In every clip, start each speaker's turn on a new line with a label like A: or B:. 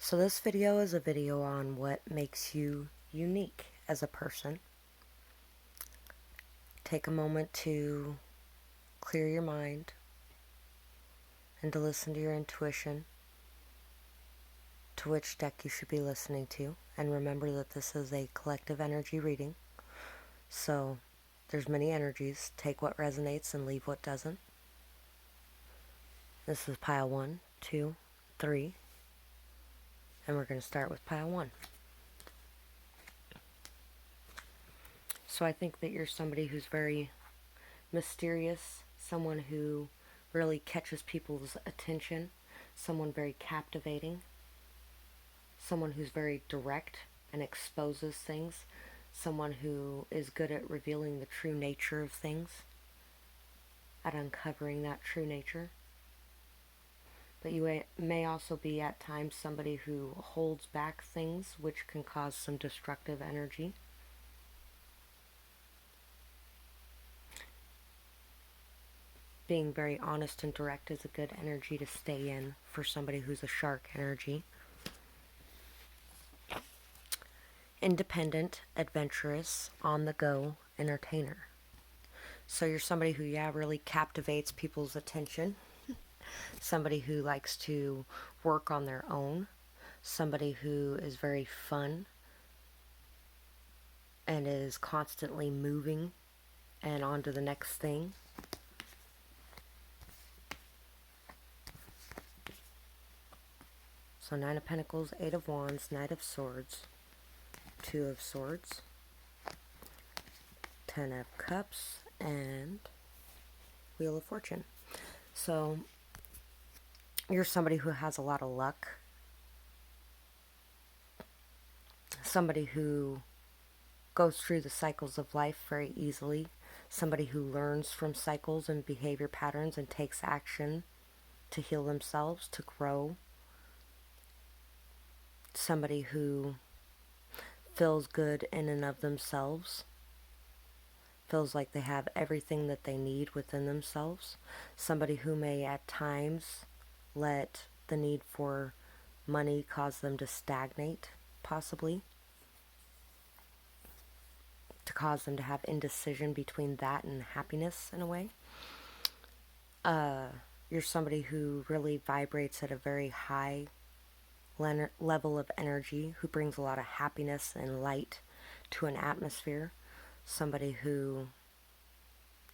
A: So this video is a video on what makes you unique as a person. Take a moment to clear your mind and to listen to your intuition, to which deck you should be listening to. And remember that this is a collective energy reading. So there's many energies. Take what resonates and leave what doesn't. This is pile 1, 2, 3. And we're going to start with pile 1. So I think that you're somebody who's very mysterious, someone who really catches people's attention, someone very captivating, someone who's very direct and exposes things, someone who is good at revealing the true nature of things, at uncovering that true nature. But you may also be at times somebody who holds back things, which can cause some destructive energy. Being very honest and direct is a good energy to stay in for somebody who's a shark energy. Independent, adventurous, on the go, entertainer. So you're somebody who, really captivates people's attention. Somebody who likes to work on their own. Somebody who is very fun and is constantly moving and on to the next thing. So 9 of Pentacles, 8 of Wands, Knight of Swords, 2 of Swords, 10 of Cups, and Wheel of Fortune. So you're somebody who has a lot of luck. Somebody who goes through the cycles of life very easily. Somebody who learns from cycles and behavior patterns and takes action to heal themselves, to grow. Somebody who feels good in and of themselves. Feels like they have everything that they need within themselves. Somebody who may at times let the need for money cause them to stagnate, possibly. To cause them to have indecision between that and happiness in a way. You're somebody who really vibrates at a very high level of energy, who brings a lot of happiness and light to an atmosphere. Somebody who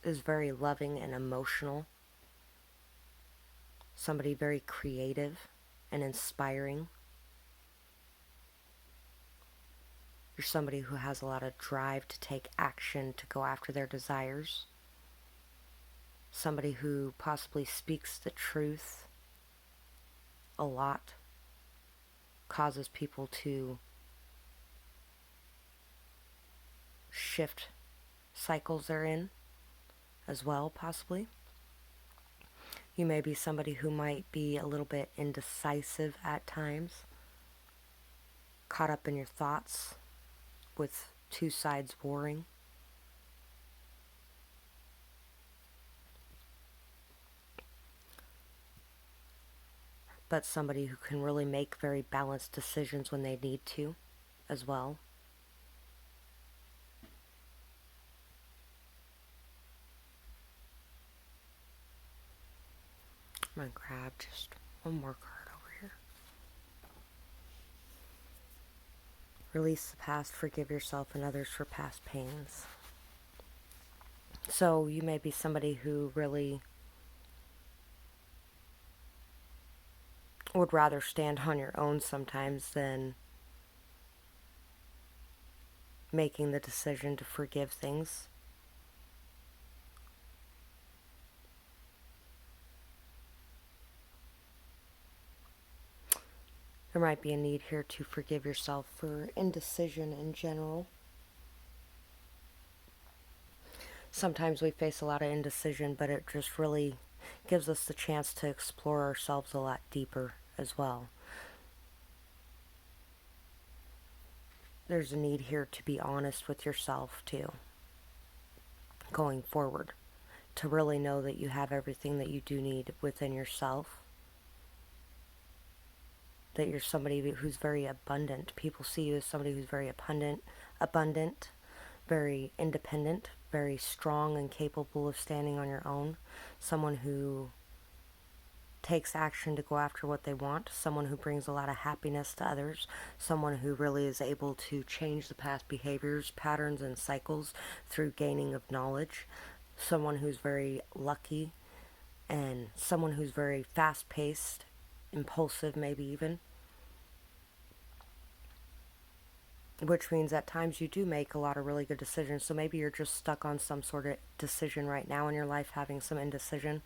A: is very loving and emotional. Somebody very creative and inspiring. You're somebody who has a lot of drive to take action, to go after their desires. Somebody who possibly speaks the truth a lot. Causes people to shift cycles they're in as well, possibly. You may be somebody who might be a little bit indecisive at times. Caught up in your thoughts with two sides warring. But somebody who can really make very balanced decisions when they need to as well. I'm going to grab just one more card over here. Release the past, forgive yourself and others for past pains. So you may be somebody who really would rather stand on your own sometimes than making the decision to forgive things. There might be a need here to forgive yourself for indecision in general. Sometimes we face a lot of indecision, but it just really gives us the chance to explore ourselves a lot deeper as well. There's a need here to be honest with yourself too, going forward, to really know that you have everything that you do need within yourself, that you're somebody who's very abundant. People see you as somebody who's very abundant, very independent, very strong and capable of standing on your own. Someone who takes action to go after what they want. Someone who brings a lot of happiness to others. Someone who really is able to change the past behaviors, patterns, and cycles through gaining of knowledge. Someone who's very lucky, and someone who's very fast-paced, impulsive maybe even. Which means at times you do make a lot of really good decisions. So maybe you're just stuck on some sort of decision right now in your life, having some indecision.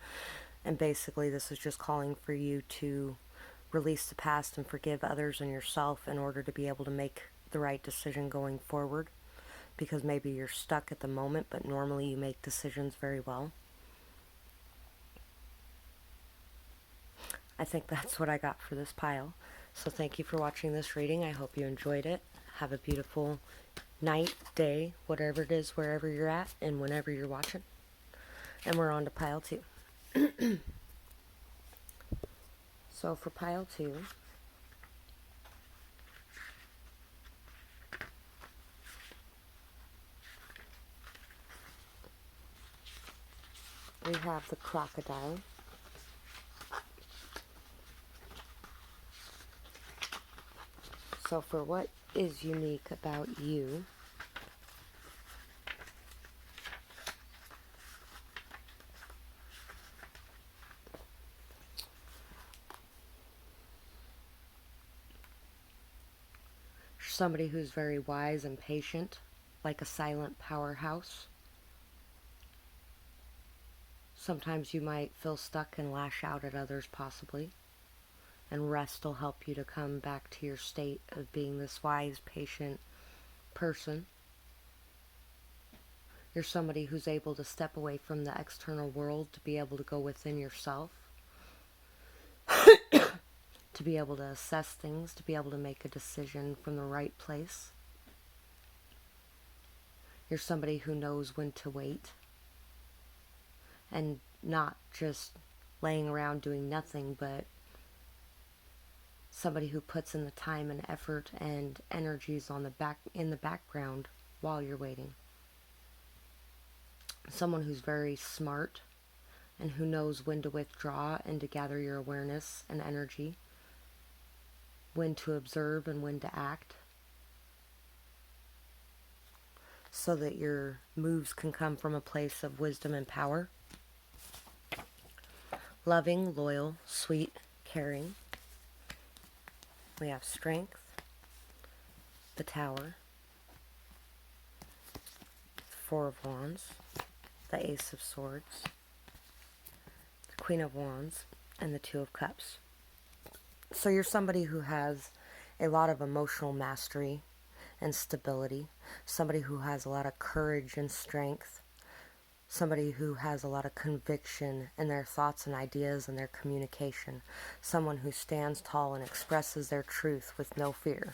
A: And basically this is just calling for you to release the past and forgive others and yourself in order to be able to make the right decision going forward. Because maybe you're stuck at the moment, but normally you make decisions very well. I think that's what I got for this pile. So thank you for watching this reading. I hope you enjoyed it. Have a beautiful night, day, whatever it is, wherever you're at, and whenever you're watching. And we're on to pile 2. So for pile 2, we have the crocodile. So for what is unique about you, somebody who's very wise and patient, like a silent powerhouse. Sometimes you might feel stuck and lash out at others possibly. And rest will help you to come back to your state of being this wise, patient person. You're somebody who's able to step away from the external world to be able to go within yourself. To be able to assess things, to be able to make a decision from the right place. You're somebody who knows when to wait. And not just laying around doing nothing, but somebody who puts in the time and effort and energies in the background while you're waiting. Someone who's very smart and who knows when to withdraw and to gather your awareness and energy, when to observe and when to act, so that your moves can come from a place of wisdom and power. Loving, loyal, sweet, caring. We have strength, the Tower, the Four of Wands, the Ace of Swords, the Queen of Wands, and the Two of Cups. So you're somebody who has a lot of emotional mastery and stability, somebody who has a lot of courage and strength, somebody who has a lot of conviction in their thoughts and ideas and their communication, someone who stands tall and expresses their truth with no fear,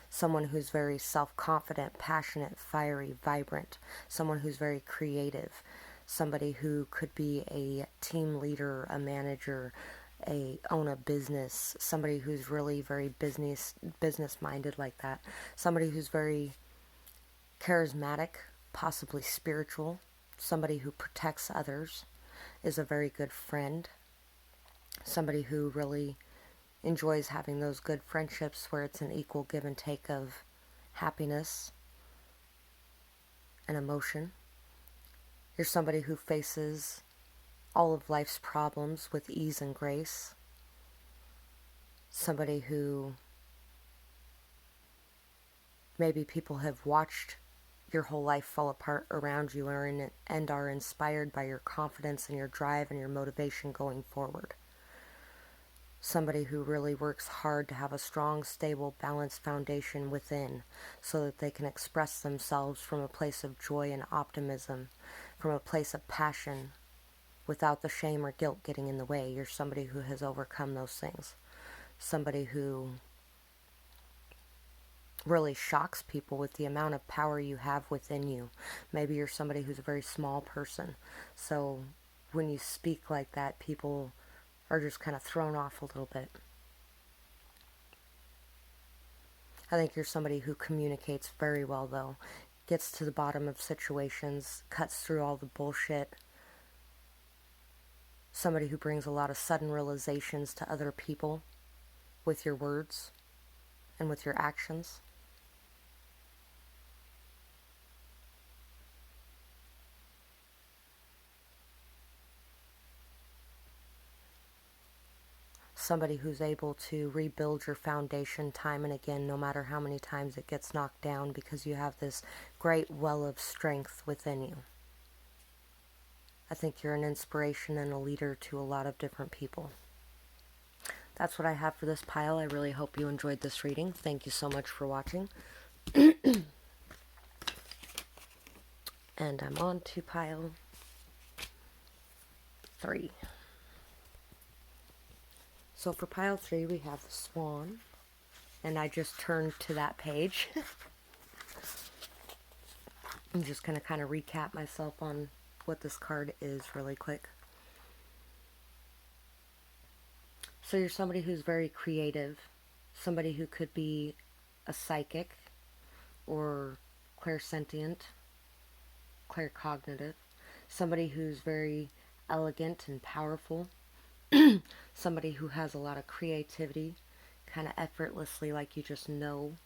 A: someone who's very self-confident, passionate, fiery, vibrant, someone who's very creative, somebody who could be a team leader, a manager, own a business, somebody who's really very business-minded like that, somebody who's very charismatic, possibly spiritual, somebody who protects others, is a very good friend, somebody who really enjoys having those good friendships where it's an equal give and take of happiness and emotion. You're somebody who faces all of life's problems with ease and grace, somebody who maybe people have watched your whole life fall apart around you and are inspired by your confidence and your drive and your motivation going forward. Somebody who really works hard to have a strong, stable, balanced foundation within so that they can express themselves from a place of joy and optimism, from a place of passion, without the shame or guilt getting in the way. You're somebody who has overcome those things. Somebody who really shocks people with the amount of power you have within you. Maybe you're somebody who's a very small person, so when you speak like that, people are just kind of thrown off a little bit. I think you're somebody who communicates very well, though. Gets to the bottom of situations, cuts through all the bullshit. Somebody who brings a lot of sudden realizations to other people with your words and with your actions. Somebody who's able to rebuild your foundation time and again, no matter how many times it gets knocked down, because you have this great well of strength within you. I think you're an inspiration and a leader to a lot of different people. That's what I have for this pile. I really hope you enjoyed this reading. Thank you so much for watching. And I'm on to pile 3. So for pile 3, we have the Swan. And I just turned to that page. I'm just going to kind of recap myself on what this card is really quick. So you're somebody who's very creative. Somebody who could be a psychic or clairsentient, claircognitive. Somebody who's very elegant and powerful. Somebody who has a lot of creativity, kind of effortlessly, like you just know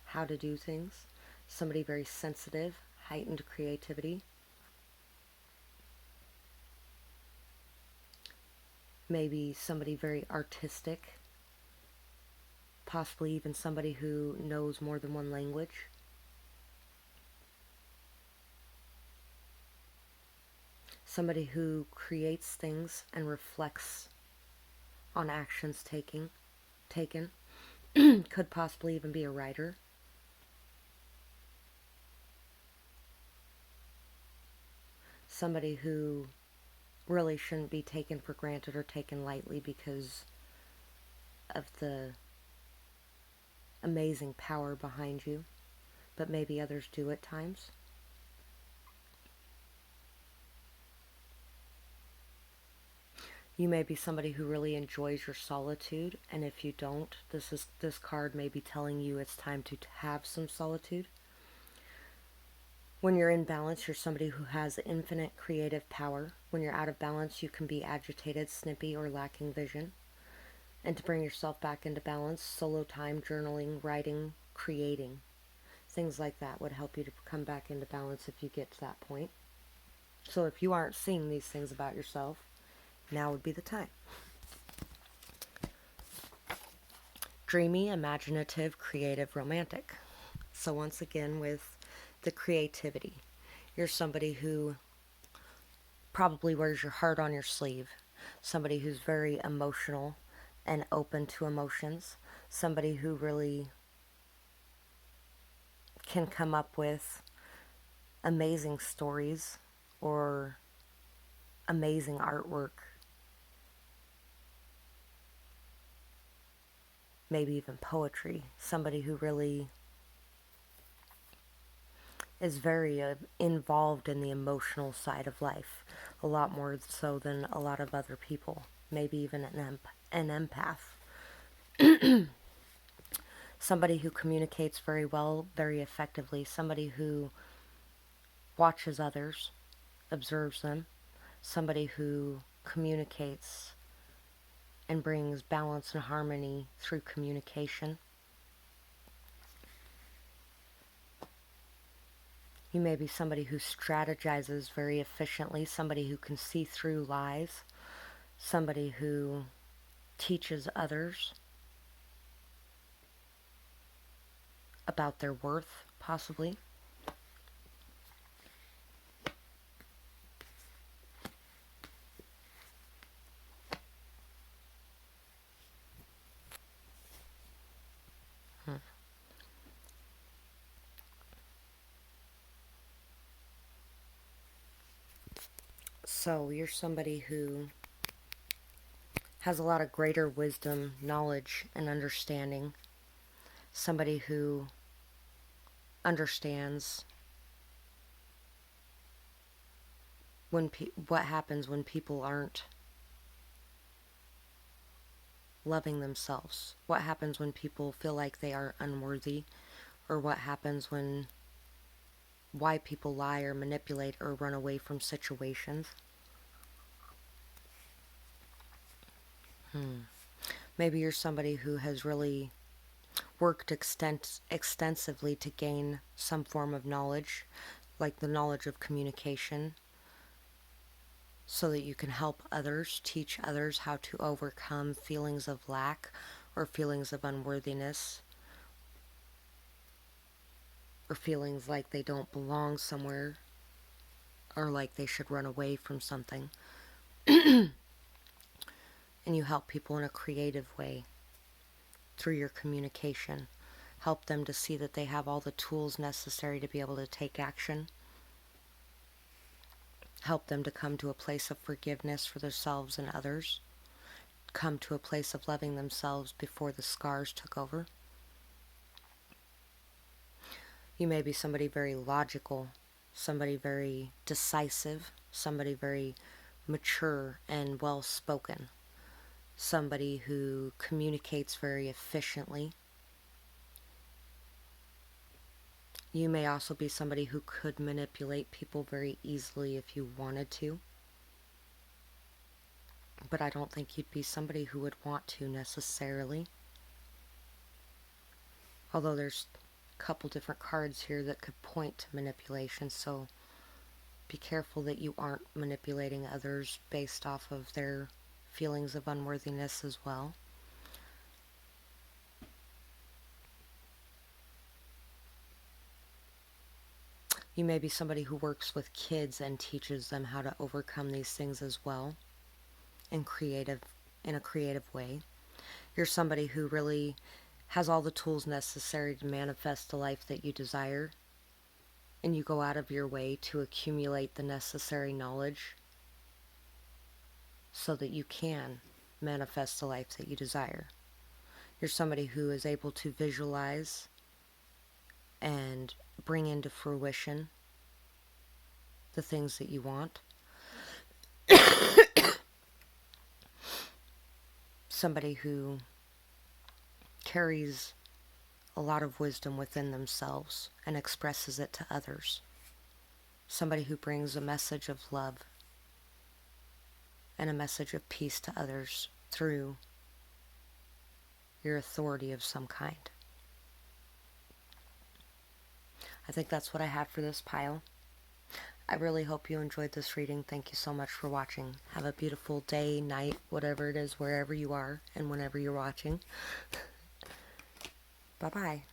A: how to do things. Somebody very sensitive, heightened creativity. Maybe somebody very artistic, possibly even somebody who knows more than one language. Somebody who creates things and reflects on actions taken. Could possibly even be a writer. Somebody who really shouldn't be taken for granted or taken lightly because of the amazing power behind you, but maybe others do at times. You may be somebody who really enjoys your solitude, and if you don't, this card may be telling you it's time to have some solitude. When you're in balance, you're somebody who has infinite creative power. When you're out of balance, you can be agitated, snippy, or lacking vision. And to bring yourself back into balance, solo time, journaling, writing, creating, things like that would help you to come back into balance if you get to that point. So if you aren't seeing these things about yourself, now would be the time. Dreamy, imaginative, creative, romantic. So once again, with the creativity, you're somebody who probably wears your heart on your sleeve. Somebody who's very emotional and open to emotions. Somebody who really can come up with amazing stories or amazing artwork. Maybe even poetry. Somebody who really is very involved in the emotional side of life, a lot more so than a lot of other people, maybe even an empath. Somebody who communicates very well, very effectively, somebody who watches others, observes them, somebody who communicates and brings balance and harmony through communication. You may be somebody who strategizes very efficiently, somebody who can see through lies, somebody who teaches others about their worth, possibly. So you're somebody who has a lot of greater wisdom, knowledge, and understanding. Somebody who understands when what happens when people aren't loving themselves? What happens when people feel like they are unworthy? Or what happens when, why people lie or manipulate or run away from situations? Maybe you're somebody who has really worked extensively to gain some form of knowledge, like the knowledge of communication, so that you can help others, teach others how to overcome feelings of lack or feelings of unworthiness or feelings like they don't belong somewhere or like they should run away from something. And you help people in a creative way through your communication. Help them to see that they have all the tools necessary to be able to take action. Help them to come to a place of forgiveness for themselves and others. Come to a place of loving themselves before the scars took over. You may be somebody very logical, somebody very decisive, somebody very mature and well-spoken, somebody who communicates very efficiently. You may also be somebody who could manipulate people very easily if you wanted to. But I don't think you'd be somebody who would want to necessarily. Although there's a couple different cards here that could point to manipulation, so be careful that you aren't manipulating others based off of their feelings of unworthiness as well. You may be somebody who works with kids and teaches them how to overcome these things as well in a creative way. You're somebody who really has all the tools necessary to manifest the life that you desire, and you go out of your way to accumulate the necessary knowledge so that you can manifest the life that you desire. You're somebody who is able to visualize and bring into fruition the things that you want. Somebody who carries a lot of wisdom within themselves and expresses it to others. Somebody who brings a message of love and a message of peace to others through your authority of some kind. I think that's what I have for this pile. I really hope you enjoyed this reading. Thank you so much for watching. Have a beautiful day, night, whatever it is, wherever you are and whenever you're watching. Bye-bye.